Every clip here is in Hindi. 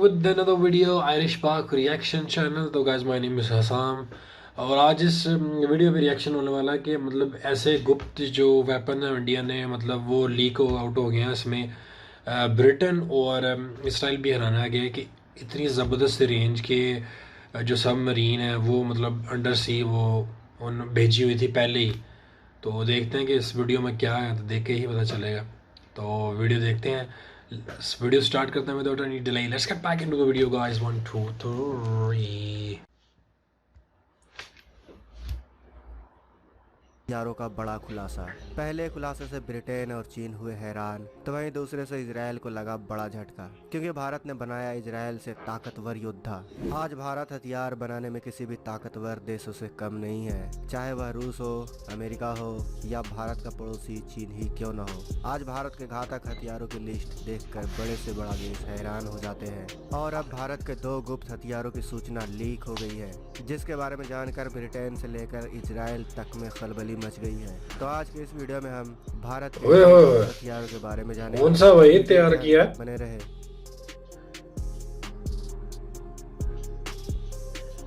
with another video Irish Park reaction channel। तो guys my name is Hasam और आज इस वीडियो पे रिएक्शन होने वाला है कि मतलब ऐसे गुप्त जो वेपन है इंडिया ने मतलब वो लीक आउट हो गए हैं। इसमें ब्रिटेन और इसराइल भी हराना गया है कि इतनी ज़बरदस्त रेंज के जो सब मरीन है वो मतलब अंडर सी वो उन भेजी हुई थी पहले ही। तो देखते हैं कि इस वीडियो में क्या है, तो देख के ही पता चलेगा। तो वीडियो देखते हैं। वीडियो स्टार्ट करते हैं without any delay. Let's get back into the video guys. 1 2 3। हथियारों का बड़ा खुलासा। पहले खुलासे से ब्रिटेन और चीन हुए हैरान, तो वहीं दूसरे से इजराइल को लगा बड़ा झटका, क्योंकि भारत ने बनाया इजराइल से ताकतवर योद्धा। आज भारत हथियार बनाने में किसी भी ताकतवर देशों से कम नहीं है, चाहे वह रूस हो, अमेरिका हो या भारत का पड़ोसी चीन ही क्यों न हो। आज भारत के घातक हथियारों की लिस्ट देखकर बड़े से बड़ा देश हैरान हो जाते हैं। और अब भारत के 2 गुप्त हथियारों की सूचना लीक हो गई है, जिसके बारे में जानकर ब्रिटेन से लेकर इजराइल तक में खलबली मच गई है। तो आज के इस वीडियो में हम भारत के हथियारों के बारे में जानेंगे। कौन सा वही तैयार किया? बने रहे।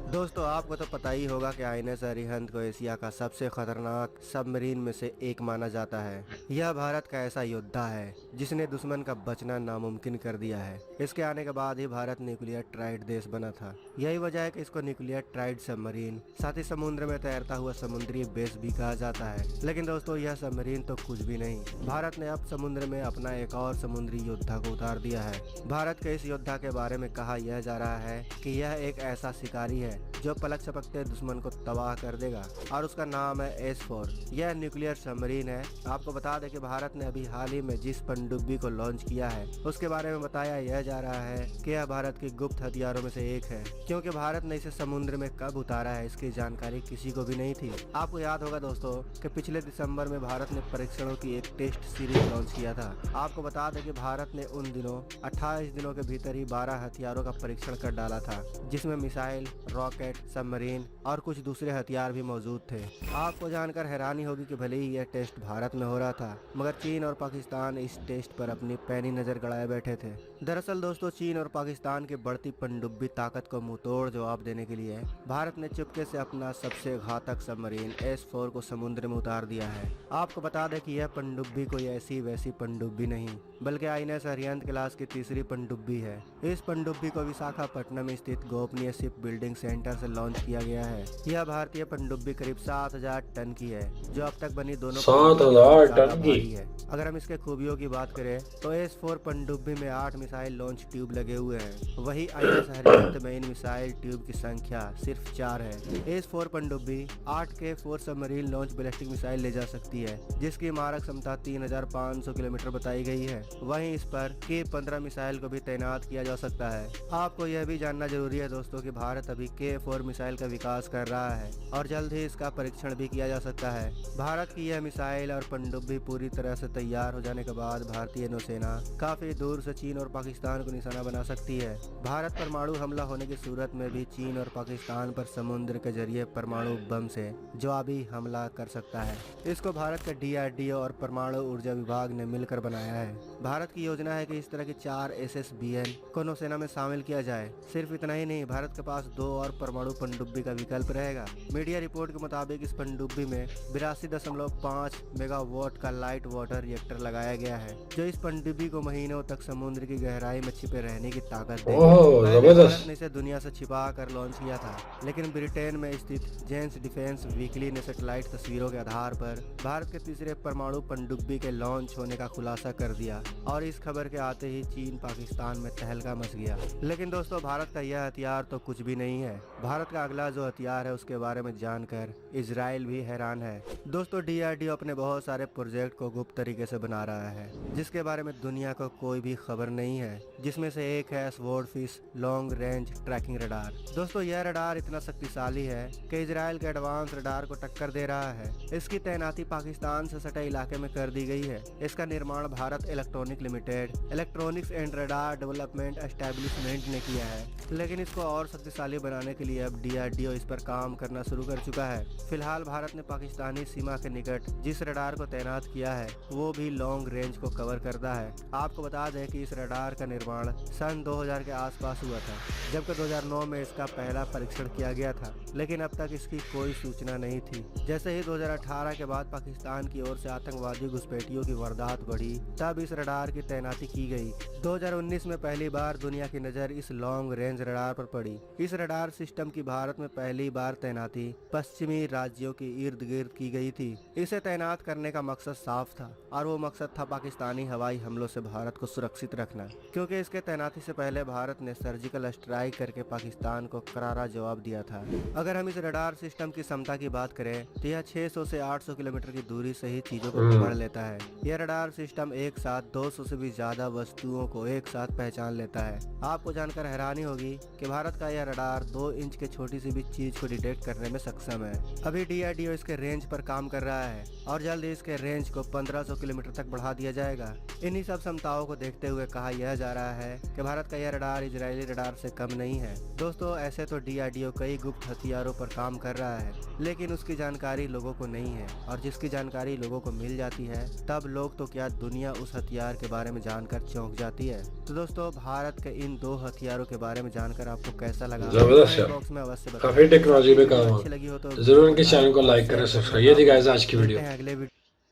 दोस्तों, आपको तो पता ही होगा कि आईएनएस अरिहंत को एशिया का सबसे खतरनाक सबमरीन में से एक माना जाता है। यह भारत का ऐसा योद्धा है जिसने दुश्मन का बचना नामुमकिन कर दिया है। इसके आने के बाद ही भारत न्यूक्लियर ट्राइड देश बना था। यही वजह है कि इसको न्यूक्लियर ट्राइड सबमरीन, साथ ही समुद्र में तैरता हुआ समुद्री बेस भी कहा जाता है। लेकिन दोस्तों, यह सबमरीन तो कुछ भी नहीं। भारत ने अब समुद्र में अपना एक और समुद्री योद्धा को उतार दिया है। भारत के इस योद्धा के बारे में कहा यह जा रहा है कि यह एक ऐसा शिकारी है जो पलक झपकते दुश्मन को तबाह कर देगा, और उसका नाम है S4। यह न्यूक्लियर सबमरीन है। आपको बता दें कि भारत ने अभी हाल ही में जिस पनडुब्बी को लॉन्च किया है उसके बारे में बताया यह जा रहा है कि यह भारत के गुप्त हथियारों में से एक है, क्योंकि भारत ने इसे समुद्र में कब उतारा है इसकी जानकारी किसी को भी नहीं थी। आपको याद होगा दोस्तों कि पिछले दिसंबर में भारत ने परीक्षणों की एक टेस्ट सीरीज लॉन्च किया था। आपको बता दें कि भारत ने उन दिनों 28 दिनों के भीतर ही 12 हथियारों का परीक्षण कर डाला था, जिसमें मिसाइल, रॉकेट, सबमरीन और कुछ दूसरे हथियार भी मौजूद थे। आपको जानकर हैरानी होगी कि भले ही यह टेस्ट भारत में हो रहा था, मगर चीन और पाकिस्तान इस टेस्ट पर अपनी पैनी नजर गड़ाए बैठे थे। दरअसल दोस्तों, चीन और पाकिस्तान की बढ़ती पनडुब्बी ताकत को मुंहतोड़ जवाब देने के लिए भारत ने चुपके से अपना सबसे घातक सबमरीन S4 को समुद्र में उतार दिया है। आपको बता दें कि यह पनडुब्बी कोई ऐसी वैसी पनडुब्बी नहीं, बल्कि आईएनएस अरिहंत क्लास की तीसरी पनडुब्बी है। इस पनडुब्बी को विशाखापट्टनम स्थित गोपनीय शिप बिल्डिंग सेंटर से लॉन्च किया गया है। यह भारतीय पनडुब्बी करीब 7000 टन की है, जो अब तक बनी दोनों 7000 टन की है। अगर हम इसके खूबियों की बात करें तो S4 पनडुब्बी में 8 मिसाइल लॉन्च ट्यूब लगे हुए हैं, वही आईएनएस अरिहंत में इन मिसाइल ट्यूब की संख्या सिर्फ 4 है। S4 पनडुब्बी 8 के 4 सबमरीन लॉन्च बैलिस्टिक मिसाइल ले जा सकती है, जिसकी मारक क्षमता 3500 किलोमीटर बताई गई है। वहीं इस पर K-15 मिसाइल को भी तैनात किया जा सकता है। आपको यह भी जानना जरूरी है दोस्तों कि भारत अभी K4 मिसाइल का विकास कर रहा है और जल्द ही इसका परीक्षण भी किया जा सकता है। भारत की यह मिसाइल और पनडुब्बी पूरी तरह से तैयार हो जाने के बाद भारतीय नौसेना काफी दूर से चीन और पाकिस्तान को निशाना बना सकती है। भारत परमाणु हमला होने की सूरत में भी चीन और पाकिस्तान पर समुद्र के जरिए परमाणु बम से जवाबी हमला कर सकता है। इसको भारत के DRDO और परमाणु ऊर्जा विभाग ने मिलकर बनाया है। भारत की योजना है कि इस तरह की 4 SSBN को नौसेना में शामिल किया जाए। सिर्फ इतना ही नहीं, भारत के पास 2 और परमाणु पनडुब्बी का विकल्प रहेगा। मीडिया रिपोर्ट के मुताबिक इस पनडुब्बी में 82.5 मेगावाट का लाइट वाटर रिएक्टर लगाया गया है, जो इस पनडुब्बी को महीनों तक समुद्र की गहराई में छिपे रहने की ताकत देगा। भारत ने इसे दुनिया से छिपा कर लॉन्च किया था, लेकिन ब्रिटेन में स्थित जेन्स डिफेंस वीकली ने सैटेलाइट तस्वीरों के आधार पर भारत के तीसरे परमाणु पनडुब्बी के लॉन्च होने का खुलासा कर दिया, और इस खबर के आते ही चीन पाकिस्तान में तहलका मच गया। लेकिन दोस्तों, भारत का यह हथियार तो कुछ भी नहीं है। भारत का अगला जो हथियार है उसके बारे में जानकर इजराइल भी हैरान है। दोस्तों, DRDO अपने बहुत सारे प्रोजेक्ट को गुप्त तरीके से बना रहा है, जिसके बारे में दुनिया को कोई भी खबर नहीं है, जिसमें से एक है swordfish long range trekking radar. दोस्तों, यह रडार इतना शक्तिशाली है कि इजराइल के एडवांस रडार को टक्कर दे रहा है। इसकी तैनाती पाकिस्तान से सटे इलाके में कर दी गई है। इसका निर्माण Bharat electronic limited electronics and radar development establishment ने किया है, लेकिन इसको और शक्तिशाली बनाने के लिए अब DRDO इस पर काम करना शुरू कर चुका है। फिलहाल भारत ने पाकिस्तानी सीमा के निकट जिस रडार को तैनात किया है वो भी लॉन्ग रेंज को कवर करता है। आपको बता दें कि इस रडार का निर्माण सन 2000 के आसपास हुआ था, जबकि 2009 में इसका पहला परीक्षण किया गया था, लेकिन अब तक इसकी कोई सूचना नहीं थी। जैसे ही 2018 के बाद पाकिस्तान की ओर से आतंकवादी घुसपैठियों की वारदात बढ़ी, तब इस रडार की तैनाती की गई। 2019 में पहली बार दुनिया की नज़र इस लॉन्ग रेंज रडार पर पड़ी। इस रडार सिस्टम की भारत में पहली बार तैनाती पश्चिमी राज्यों के इर्द गिर्द की गई थी। इसे तैनात करने का मकसद साफ था, और वो मकसद था पाकिस्तानी हवाई हमलों से भारत को सुरक्षित रखना, क्योंकि इसके तैनाती से पहले भारत ने सर्जिकल स्ट्राइक करके पाकिस्तान को करारा जवाब दिया था। अगर हम इस रडार सिस्टम की क्षमता की बात करें तो यह 600 से 800 किलोमीटर की दूरी से ही चीजों को पकड़ लेता है। यह रडार सिस्टम एक साथ 200 से भी ज्यादा वस्तुओं को एक साथ पहचान लेता है। आपको जानकर हैरानी होगी कि भारत का यह रडार 2 इंच के छोटी सी भी चीज को डिटेक्ट करने में सक्षम है। अभी DRDO इसके रेंज पर काम कर रहा है और जल्द ही इसके रेंज को 1500 किलोमीटर तक बढ़ा दिया जाएगा। इन्हीं सब क्षमताओं को देखते हुए कहा यह जा रहा है कि भारत का यह रडार इजरायली रडार से कम नहीं है। दोस्तों, ऐसे तो DRDO कई गुप्त हथियारों पर काम कर रहा है, लेकिन उसकी जानकारी लोगों को नहीं है, और जिसकी जानकारी लोगों को मिल जाती है तब लोग तो क्या दुनिया उस हथियार के बारे में जानकर चौंक जाती है। तो दोस्तों, भारत के इन 2 हथियारों के बारे में जानकर आपको कैसा लगा, जबरदस्त यार, बॉक्स में अवश्य बताएं। काफी टेक्नोलॉजी पे काम अच्छी लगी हो तो जरूर इनके चैनल को लाइक करें, सब्सक्राइब। ये थी गाइस आज की वीडियो। अगले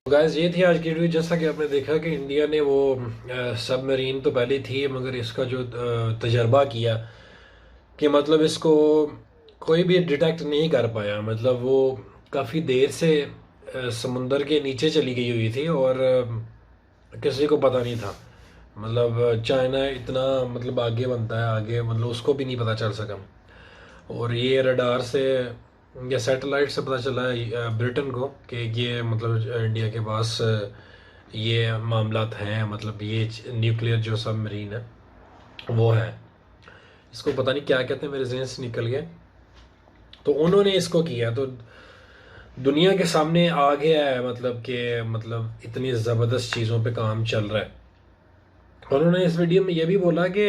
गाइस ये थी आज की वीडियो। जैसा कि आपने देखा कि इंडिया ने वो सबमरीन तो पहले थी, मगर इसका जो तजर्बा किया कि मतलब इसको कोई भी डिटेक्ट नहीं कर पाया। मतलब वो काफ़ी देर से समुंदर के नीचे चली गई हुई थी और किसी को पता नहीं था। मतलब चाइना इतना मतलब आगे बनता है, आगे मतलब उसको भी नहीं पता चल सका। और ये रडार से या सैटेलाइट से पता चला है ब्रिटेन को कि ये मतलब इंडिया के पास ये मामलात हैं। मतलब ये न्यूक्लियर जो सबमरीन है वो है, इसको पता नहीं क्या कहते हैं, मेरे जहन से निकल गया। तो उन्होंने इसको किया तो दुनिया के सामने आ गया है, मतलब कि मतलब इतनी ज़बरदस्त चीज़ों पे काम चल रहा है। उन्होंने इस वीडियो में ये भी बोला कि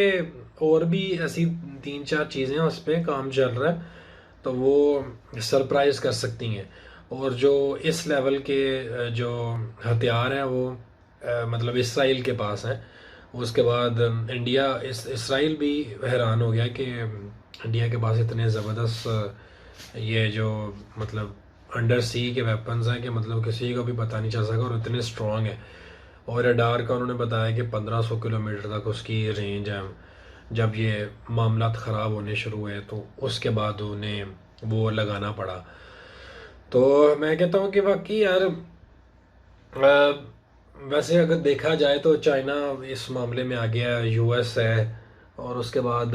और भी ऐसी 3-4 चीज़ें उस पर काम चल रहा है, तो वो सरप्राइज़ कर सकती हैं। और जो इस लेवल के जो हथियार हैं वो मतलब इसराइल के पास हैं। उसके बाद इंडिया इसराइल भी हैरान हो गया कि इंडिया के पास इतने ज़बरदस्त ये जो मतलब अंडर सी के वेपन्स हैं कि मतलब किसी को भी पता नहीं चल सका, और इतने स्ट्रॉन्ग है। और रडार का उन्होंने बताया कि 1500 किलोमीटर तक उसकी रेंज है। जब ये मामलात ख़राब होने शुरू हुए तो उसके बाद उन्हें वो लगाना पड़ा। तो मैं कहता हूँ कि वाकई यार वैसे अगर देखा जाए तो चाइना इस मामले में आ गया, US है, और उसके बाद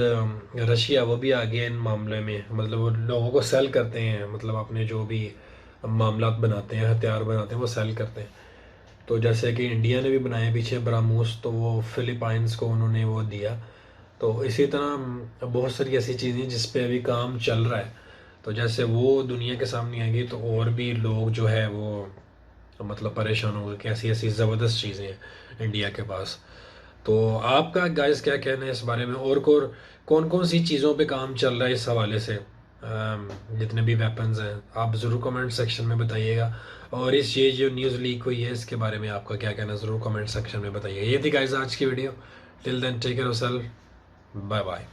रशिया वो भी आ गया इन मामले में। मतलब वो लोगों को सेल करते हैं, मतलब अपने जो भी मामलात बनाते हैं, हथियार बनाते हैं, वो सेल करते हैं। तो जैसे कि इंडिया ने भी बनाए पीछे ब्राह्मोस, तो वो फिलीपाइंस को उन्होंने वो दिया। तो इसी तरह बहुत सारी ऐसी चीज़ें जिस पे अभी काम चल रहा है। तो जैसे वो दुनिया के सामने आएंगी तो और भी लोग जो है वो मतलब परेशान होंगे कि ऐसी ऐसी ज़बरदस्त चीज़ें हैं इंडिया के पास। तो आपका गाइस क्या कहना है इस बारे में, और कौन कौन सी चीज़ों पे काम चल रहा है इस हवाले से, जितने भी वेपन्स हैं आप ज़रूर कमेंट सेक्शन में बताइएगा। और ये जो न्यूज़ लीक हुई है इसके बारे में आपका क्या कहना है ज़रूर कमेंट सेक्शन में बताइएगा। ये थी गाइस आज की video. Till then take care of yourself, bye bye.